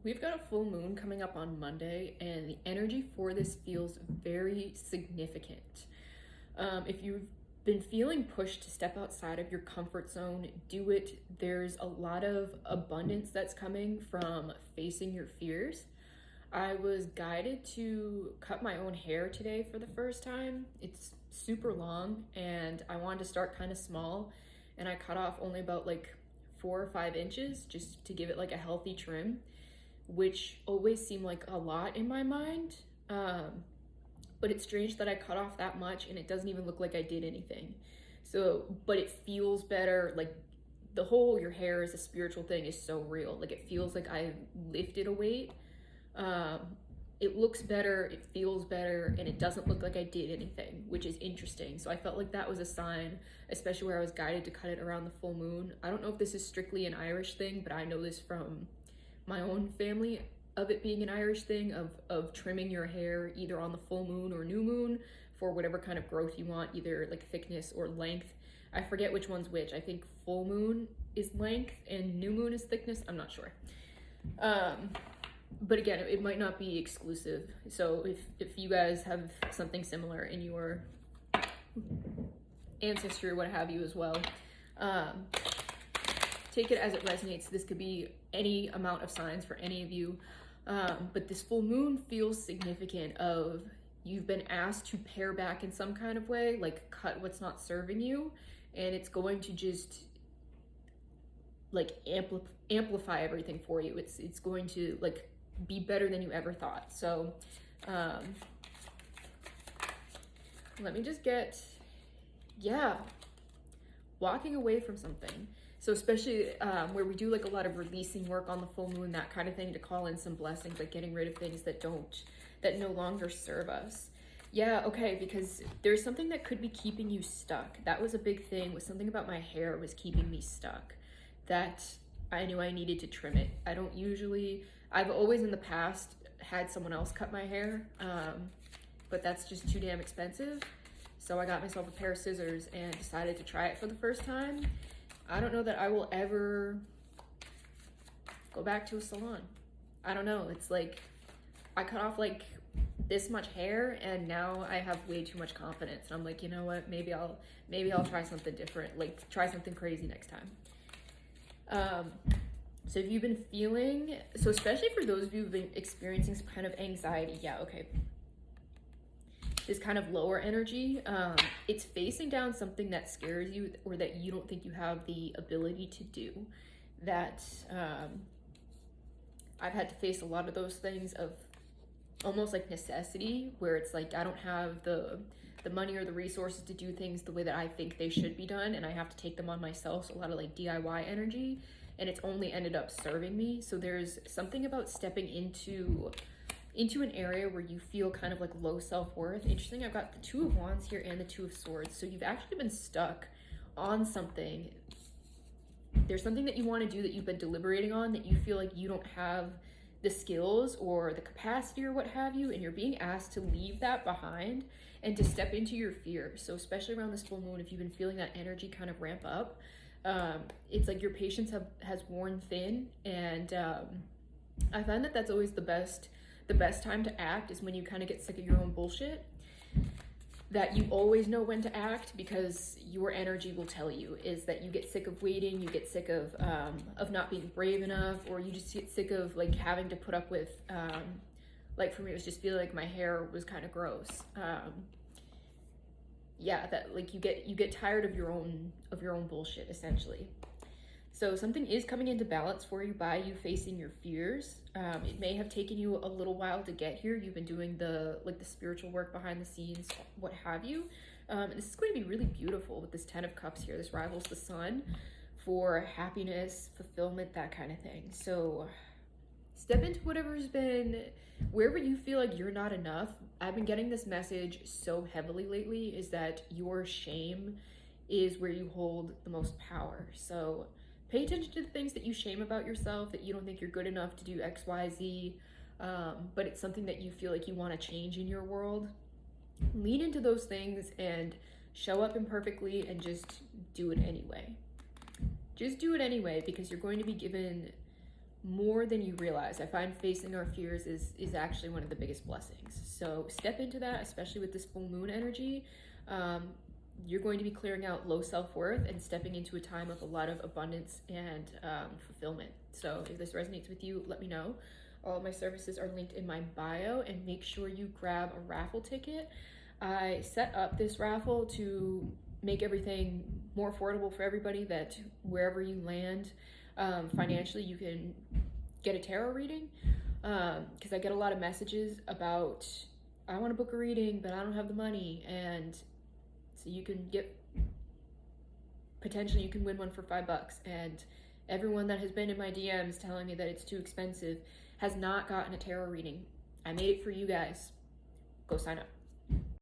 We've got a full moon coming up on Monday, and the energy for this feels very significant. If you've been feeling pushed to step outside of your comfort zone, do it. There's a lot of abundance that's coming from facing your fears. I was guided to cut my own hair today for the first time. It's super long, and I wanted to start kind of small, and I cut off only about like 4 or 5 inches just to give it like a healthy trim, which always seemed like a lot in my mind. But it's strange that I cut off that much and it doesn't even look like I did anything. So, but it feels better. Like the whole your hair is a spiritual thing is so real. Like it feels like I lifted a weight. Um, it looks better, it feels better, and it doesn't look like I did anything, which is interesting. So I felt like that was a sign, especially where I was guided to cut it around the full moon. I don't know if this is strictly an Irish thing, but I know this from my own family of it being an Irish thing of trimming your hair either on the full moon or new moon for whatever kind of growth you want, either like thickness or length. I forget which one's which. I think full moon is length and new moon is thickness. I'm not sure. But again, it might not be exclusive. So if you guys have something similar in your ancestry or what have you as well, take it as it resonates. This could be any amount of signs for any of you. But this full moon feels significant of you've been asked to pare back in some kind of way, like cut what's not serving you, and it's going to just like amplify everything for you. It's going to like be better than you ever thought. So let me just get, yeah, walking away from something. So especially where we do like a lot of releasing work on the full moon, that kind of thing, to call in some blessings, like getting rid of things that no longer serve us. Yeah, okay, because there's something that could be keeping you stuck. That was a big thing, was something about my hair was keeping me stuck, that I knew I needed to trim it. I've always in the past had someone else cut my hair, but that's just too damn expensive. So I got myself a pair of scissors and decided to try it for the first time. I don't know that I will ever go back to a salon. I don't know. It's like I cut off like this much hair and now I have way too much confidence. And I'm like, you know what? Maybe I'll try something different. Like try something crazy next time. So if you've been feeling, so especially for those of you who've been experiencing some kind of anxiety, yeah, okay. This kind of lower energy, it's facing down something that scares you or that you don't think you have the ability to do. That I've had to face a lot of those things of almost like necessity, where it's like I don't have the money or the resources to do things the way that I think they should be done, and I have to take them on myself. So a lot of like DIY energy, and it's only ended up serving me. So there's something about stepping into an area where you feel kind of like low self-worth. Interesting, I've got the Two of Wands here and the Two of Swords. So you've actually been stuck on something. There's something that you want to do that you've been deliberating on that you feel like you don't have the skills or the capacity or what have you, and you're being asked to leave that behind and to step into your fear. So especially around this full moon, if you've been feeling that energy kind of ramp up, it's like your patience has worn thin, and I find that that's always the best time to act is when you kind of get sick of your own bullshit. That you always know when to act because your energy will tell you, is that you get sick of waiting, you get sick of not being brave enough, or you just get sick of like having to put up with like for me it was just feeling like my hair was kind of gross. Yeah, that like you get tired of your own bullshit essentially. So something is coming into balance for you by you facing your fears. It may have taken you a little while to get here. You've been doing the spiritual work behind the scenes, what have you. And this is going to be really beautiful with this Ten of Cups here. This rivals the Sun for happiness, fulfillment, that kind of thing. So step into wherever you feel like you're not enough. I've been getting this message so heavily lately, is that your shame is where you hold the most power. So pay attention to the things that you shame about yourself, that you don't think you're good enough to do X, Y, Z, but it's something that you feel like you want to change in your world. Lean into those things and show up imperfectly and just do it anyway. Just do it anyway, because you're going to be given more than you realize. I find facing our fears is actually one of the biggest blessings. So step into that, especially with this full moon energy. You're going to be clearing out low self-worth and stepping into a time of a lot of abundance and fulfillment. So if this resonates with you, let me know. All of my services are linked in my bio, and make sure you grab a raffle ticket. I set up this raffle to make everything more affordable for everybody, that wherever you land financially, you can get a tarot reading, because I get a lot of messages about, I want to book a reading but I don't have the money, and so you can get, potentially you can win one for $5. And everyone that has been in my DMs telling me that it's too expensive has not gotten a tarot reading. I made it for you guys. Go sign up.